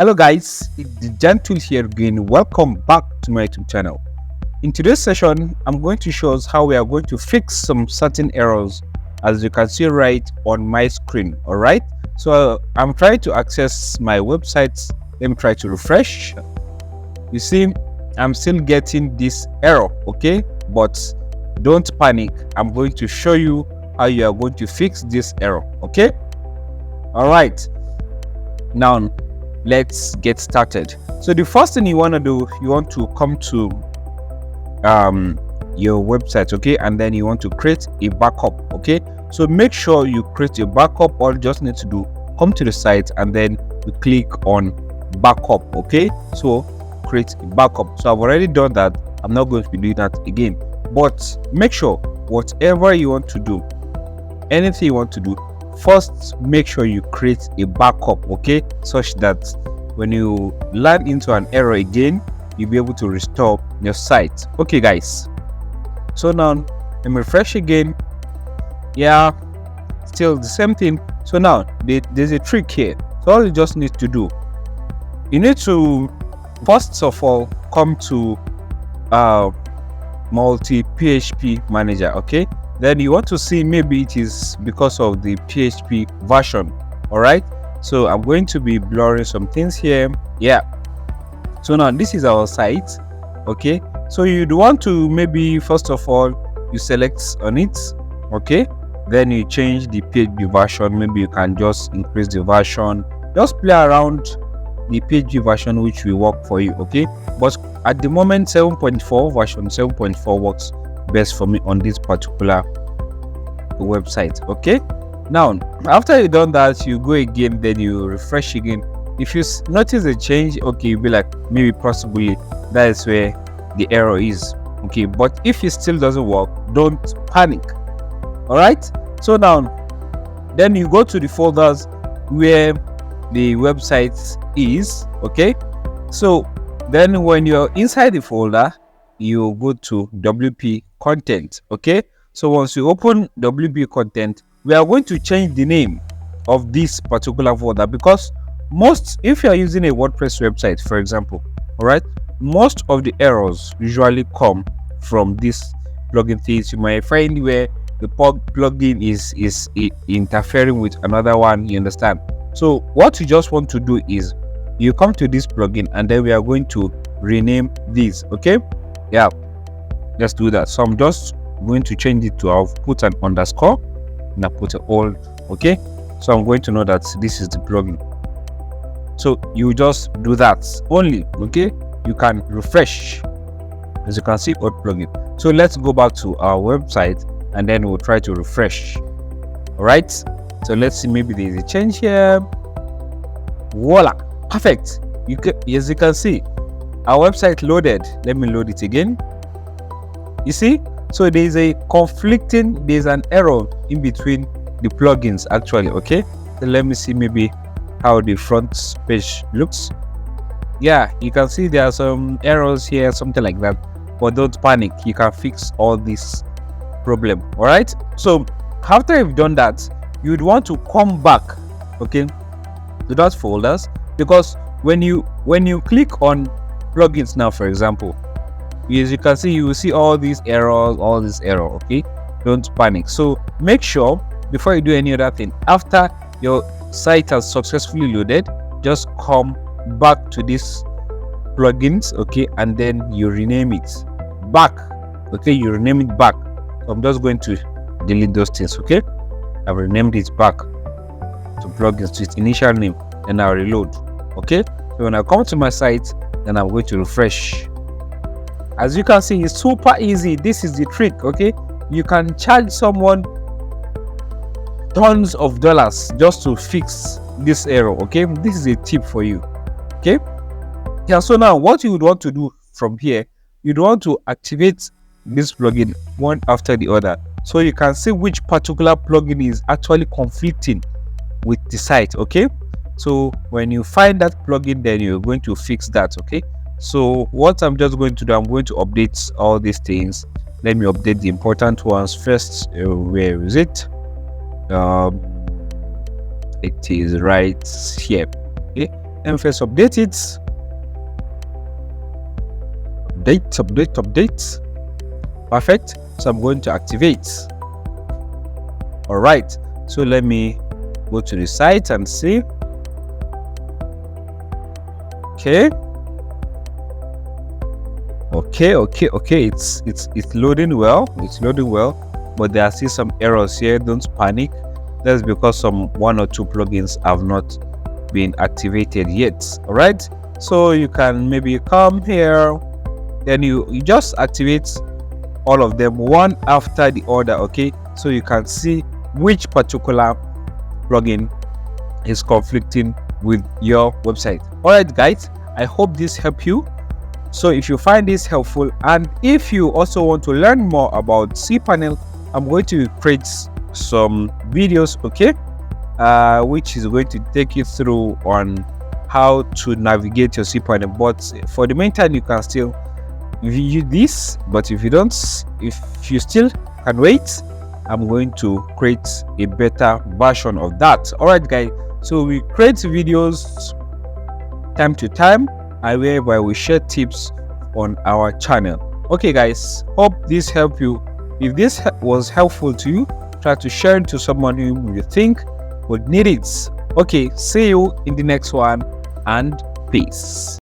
Hello guys, it's the Gentle here again. Welcome back to my YouTube channel. In today's session, I'm going to show us how we are going to fix some certain errors, as you can see right on my screen. Alright, so I'm trying to access my website. Let me try to refresh. You see, I'm still getting this error, okay? But don't panic. I'm going to show you how you are going to fix this error, okay? Alright, now let's get started. So the first thing you want to do, you want to come to your website, okay, and then you want to create a backup, okay? So make sure you create a backup. All you just need to do, come to the site and then you click on backup, okay? So create a backup. So I've already done that. I'm not going to be doing that again, but make sure whatever you want to do, anything you want to do, first make sure you create a backup, okay, such that when you land into an error again, you'll be able to restore your site. Okay guys, so now let me refresh again. Yeah, still the same thing. So now there's a trick here. So all you just need to do, you need to first of all come to multi PHP manager, okay? Then you want to see, maybe it is because of the PHP version. All right, so I'm going to be blurring some things here. Yeah, so now this is our site, okay? So you'd want to, maybe first of all you select on it, okay? Then you change the PHP version. Maybe you can just increase the version, just play around the PHP version which will work for you, okay? But at the moment 7.4 version 7.4 works best for me on this particular website, okay? Now after you've done that, you go again, then you refresh again. If you notice a change, okay, you'll be like, maybe possibly that is where the error is, okay? But if it still doesn't work, don't panic. All right, so now then you go to the folders where the website is, okay? So then when you're inside the folder, you go to WP content, okay? So once you open WP content, we are going to change the name of this particular folder, because if you are using a WordPress website, for example, all right, most of the errors usually come from this plugin things. You might find where the plugin is interfering with another one, you understand? So what you just want to do is you come to this plugin and then we are going to rename this, okay? Yeah, let's do that. So I'm just going to change it to, I'll put an underscore and I put an old, okay? So I'm going to know that this is the plugin. So you just do that only, okay? You can refresh, as you can see, old plugin. So let's go back to our website and then we'll try to refresh. All right, so let's see, maybe there's a change here. Voila, perfect. As you can see, our website loaded. Let me load it again. You see, so there's an error in between the plugins actually, okay? So let me see maybe how the front page looks. Yeah, you can see there are some errors here, something like that, but don't panic, you can fix all this problem. All right, so after you've done that, you'd want to come back, okay, to that folders, because when you click on plugins now, for example, as you can see, you will see all these errors, okay? Don't panic. So make sure before you do any other thing, after your site has successfully loaded, just come back to this plugins, okay, and then you rename it back, okay? You rename it back. So I'm just going to delete those things, okay? I've renamed it back to plugins to its initial name, and I'll reload, okay? So when I come to my site, then I'm going to refresh. As you can see, it's super easy. This is the trick, okay? You can charge someone tons of dollars just to fix this error, okay? This is a tip for you, okay? Yeah, so now what you would want to do from here, you'd want to activate this plugin one after the other, so you can see which particular plugin is actually conflicting with the site, okay? So when you find that plugin, then you're going to fix that, okay? So what I'm just going to do, I'm going to update all these things. Let me update the important ones first. Where is it? It is right here, okay? and first update it. Update. Perfect. So I'm going to activate. All right, so let me go to the site and see. Okay, it's loading well. But there are still some errors here. Don't panic. That's because some 1 or 2 plugins have not been activated yet. All right, so you can maybe come here, then you just activate all of them one after the other. Okay, so you can see which particular plugin is conflicting with your website. All right guys, I hope this helped you. So if you find this helpful, and if you also want to learn more about cPanel, I'm going to create some videos, okay, which is going to take you through on how to navigate your cPanel. But for the meantime, you can still view this, but if you still can wait, I'm going to create a better version of that. All right guys, so we create videos time to time, and whereby we share tips on our channel. Okay guys, hope this helped you. If this was helpful to you, try to share it to someone who you think would need it. Okay, see you in the next one, and peace.